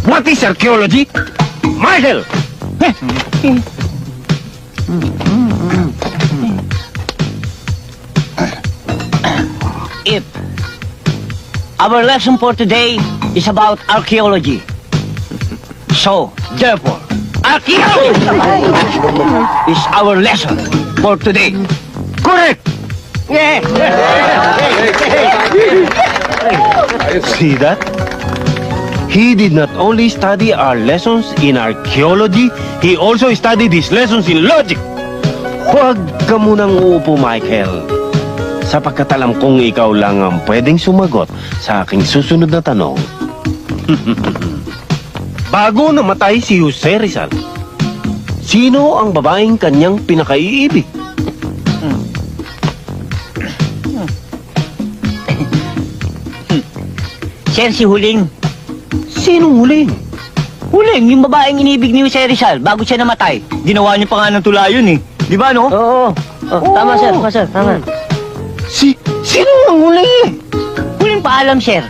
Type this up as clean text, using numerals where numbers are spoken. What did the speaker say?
What is archaeology? Michael! If our lesson for today is about archaeology. So, therefore, archaeology is our lesson for today. Correct! See that? He did not only study our lessons in archaeology, he also studied his lessons in logic. Huwag ka munang uupo, Michael. Sapagkat alam kong ikaw lang ang pwedeng sumagot sa aking susunod na tanong. Bago namatay si Jose Rizal, sino ang babaeng kanyang pinakaiibig? Sir, si Huling. Sinong huling? Huling, yung babaeng inibig ni Jose Rizal bago siya namatay. Ginawa niya pa nga ng tulayon eh. Di ba, no? Oo. Tama, sir. Tama. Sino ang huling? Huling paalam, sir.